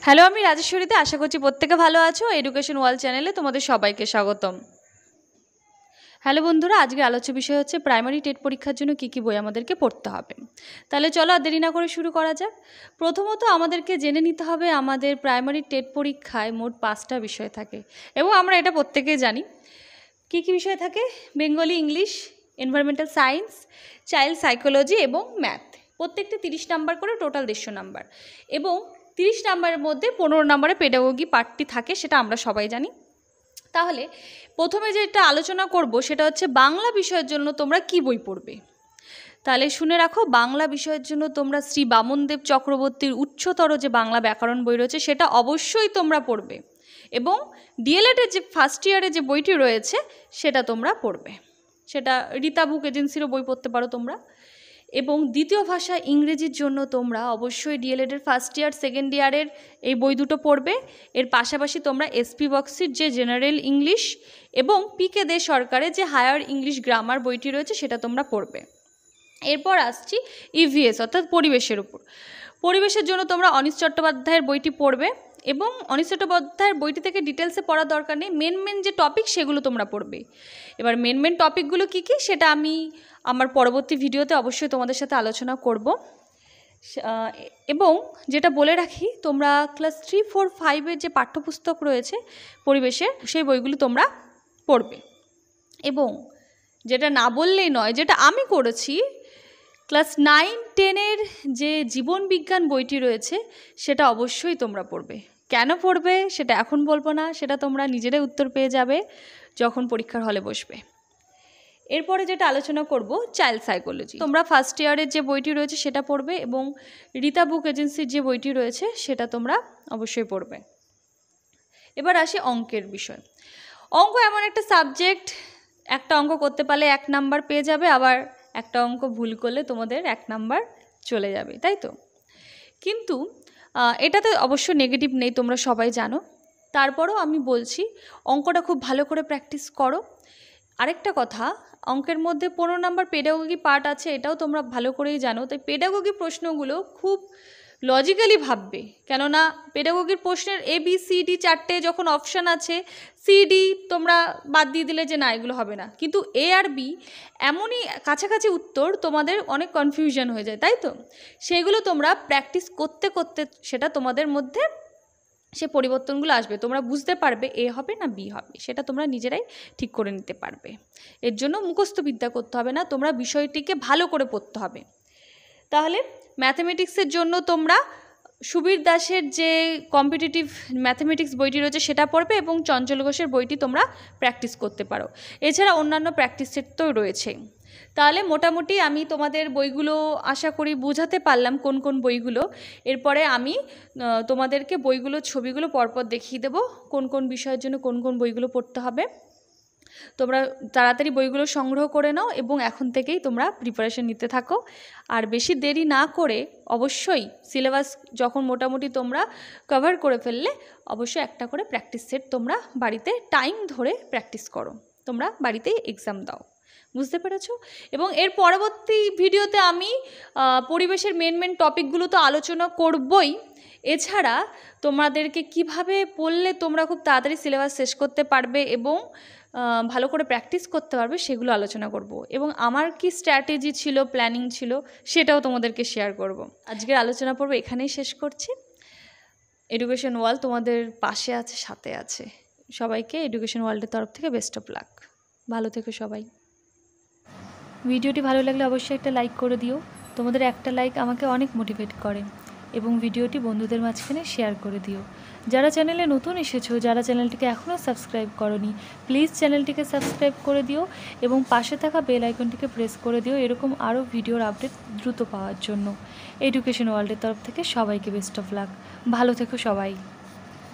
Hello, আমি রাজেশ্বরীতে। আশা করছি প্রত্যেকে ভালো আছো। এডুকেশন ওয়ার্ল্ড চ্যানেলে তোমাদের সবাইকে স্বাগতম। হ্যালো বন্ধুরা, আজকের আলোচ্য বিষয় হচ্ছে প্রাইমারি টেট পরীক্ষার জন্য কী কী বই আমাদেরকে পড়তে হবে। তাহলে চলো আর দেরি না করে শুরু করা যাক। প্রথমত আমাদেরকে জেনে নিতে হবে আমাদের প্রাইমারি টেট পরীক্ষায় মোট 5টা বিষয় থাকে এবং আমরা এটা প্রত্যেকেই জানি। কী কী বিষয় থাকে? Bengali, English, environmental science, child psychology এবং ম্যাথ। প্রত্যেকটি 30 নাম্বার করে, টোটাল 150 নাম্বার। এবং 30 নাম্বারের মধ্যে 15 নাম্বারে পেডাগোগি পার্টটি থাকে, সেটা আমরা সবাই জানি। তাহলে প্রথমে যেটা আলোচনা করব সেটা হচ্ছে বাংলা বিষয়ের জন্য তোমরা কি বই পড়বে। তাহলে শুনে রাখো, বাংলা বিষয়ের জন্য তোমরা শ্রী বামনদেব চক্রবর্তীর উচ্চতর যে বাংলা ব্যাকরণ বই রয়েছে সেটা অবশ্যই তোমরা পড়বে, এবং ডিএলএডের যে ফার্স্ট ইয়ারে যে বইটি রয়েছে সেটা তোমরা পড়বে। সেটা রীতা বুক এজেন্সিরও বই পড়তে পারো তোমরা। এবং দ্বিতীয় ভাষা ইংরেজির জন্য তোমরা অবশ্যই ডিএলএডের ফার্স্ট ইয়ার, সেকেন্ড ইয়ারের এই বই দুটো পড়বে। এর পাশাপাশি তোমরা এসপি বক্সির যে জেনারেল ইংলিশ এবং পিকে দে সরকারের যে হায়ার ইংলিশ গ্রামার বইটি রয়েছে সেটা তোমরা পড়বে। এরপর আসছি ইভিএস অর্থাৎ পরিবেশের উপর। পরিবেশের জন্য তোমরা অনিশ চট্টোপাধ্যায়ের বইটি পড়বে, এবং অনিশ চট্টোপাধ্যায়ের বইটি থেকে ডিটেলসে পড়ার দরকার নেই, মেন যে টপিক সেগুলো তোমরা পড়বে। এবার মেন টপিকগুলো কী কী সেটা আমি আমার পরবর্তী ভিডিওতে অবশ্যই তোমাদের সাথে আলোচনা করব। এবং যেটা বলে রাখি, তোমরা ক্লাস 3, 4, 5-এর যে পাঠ্যপুস্তক রয়েছে পরিবেশের, সেই বইগুলো তোমরা পড়বে। এবং যেটা না বললেই নয়, যেটা আমি করেছি, ক্লাস 9, 10-এর যে জীবন বিজ্ঞান বইটি রয়েছে সেটা অবশ্যই তোমরা পড়বে। কেন পড়বে সেটা এখন বলবো না, সেটা তোমরা নিজেরাই উত্তর পেয়ে যাবে যখন পরীক্ষার হলে বসবে। এরপরে যেটা আলোচনা করব, চাইল্ড সাইকোলজি। তোমরা ফার্স্ট ইয়ারের যে বইটি রয়েছে সেটা পড়বে, এবং রীতা বুক এজেন্সির যে বইটি রয়েছে সেটা তোমরা অবশ্যই পড়বে। এবার আসি অঙ্কের বিষয়। অঙ্ক এমন একটা সাবজেক্ট, একটা অঙ্ক করতে পারলে 1 নাম্বার পেয়ে যাবে, আবার একটা অঙ্ক ভুল করলে তোমাদের 1 নাম্বার চলে যাবে, তাই তো? কিন্তু এটাতে অবশ্য নেগেটিভ নেই, তোমরা সবাই জানো। তারপরেও আমি বলছি, অঙ্কটা খুব ভালো করে প্র্যাকটিস করো। আরেকটা কথা, অঙ্কের মধ্যে 15 নাম্বার পেডাগোগি পার্ট আছে, এটাও তোমরা ভালো করেই জানো। তাই পেডাগোগি প্রশ্নগুলো খুব লজিক্যালি ভাববে, কেননা পেডাগোগির প্রশ্নের ABCD 4টে যখন অপশান আছে, CD তোমরা বাদ দিয়ে দিলে যে না এগুলো হবে না, কিন্তু A আর B এমনই কাছাকাছি উত্তর, তোমাদের অনেক কনফিউশন হয়ে যায়, তাই তো? সেগুলো তোমরা প্র্যাকটিস করতে করতে সেটা তোমাদের মধ্যে সে পরিবর্তনগুলো আসবে, তোমরা বুঝতে পারবে A হবে না B হবে, সেটা তোমরা নিজেরাই ঠিক করে নিতে পারবে। এর জন্য মুখস্থ বিদ্যা করতে হবে না, তোমরা বিষয়টিকে ভালো করে পড়তে হবে। তাহলে ম্যাথামেটিক্সের জন্য তোমরা সুবীর দাসের যে কম্পিটিটিভ ম্যাথামেটিক্স বইটি রয়েছে সেটা পড়বে, এবং চঞ্চল ঘোষের বইটি তোমরা প্র্যাকটিস করতে পারো। এছাড়া অন্যান্য প্র্যাকটিস সেট তো রয়েছে। তাহলে মোটামুটি আমি তোমাদের বইগুলো আশা করি বোঝাতে পারলাম কোন কোন বইগুলো। এরপরে আমি তোমাদেরকে বইগুলো ছবিগুলো পরপর দেখিয়ে দেবো কোন কোন বিষয়ের জন্য কোন কোন বইগুলো পড়তে হবে। তোমরা তাড়াতাড়ি বইগুলো সংগ্রহ করে নাও, এবং এখন থেকেই তোমরা প্রিপারেশন নিতে থাকো। আর বেশি দেরি না করে অবশ্যই সিলেবাস যখন মোটামুটি তোমরা কভার করে ফেললে, অবশ্যই একটা করে প্র্যাকটিস সেট তোমরা বাড়িতে টাইম ধরে প্র্যাকটিস করো, তোমরা বাড়িতেই এক্সাম দাও। বুঝতে পেরেছো? এবং এর পরবর্তী ভিডিওতে আমি পরিবেশের মেন টপিকগুলো তো আলোচনা করবই, এছাড়া তোমাদেরকে কিভাবে পড়লে তোমরা খুব তাড়াতাড়ি সিলেবাস শেষ করতে পারবে এবং ভালো করে প্র্যাকটিস করতে পারবে সেগুলো আলোচনা করব। এবং আমার কি স্ট্র্যাটেজি ছিল, প্ল্যানিং ছিল, সেটাও তোমাদেরকে শেয়ার করব। আজকের আলোচনা পর্ব এখানেই শেষ করছি। এডুকেশন ওয়ার্ল্ড তোমাদের পাশে আছে, সাথে আছে। সবাইকে এডুকেশন ওয়ার্ল্ডের তরফ থেকে বেস্ট অফ লাক। ভালো থেকো সবাই। ভিডিওটি ভালো লাগলে অবশ্যই একটা লাইক করে দিও। তোমাদের একটা লাইক আমাকে অনেক মোটিভেট করে, এবং ভিডিওটি বন্ধুদের মাঝখানে শেয়ার করে দিও। যারা চ্যানেলে নতুন এসেছো, যারা চ্যানেলটিকে এখনও সাবস্ক্রাইব করোনি, প্লিজ চ্যানেলটিকে সাবস্ক্রাইব করে দিও, এবং পাশে থাকা বেল আইকনটিকে প্রেস করে দিও এরকম আরও ভিডিওর আপডেট দ্রুত পাওয়ার জন্য। এডুকেশন ওয়ার্ল্ডের তরফ থেকে সবাইকে বেস্ট অফ লাক। ভালো থেকো সবাই।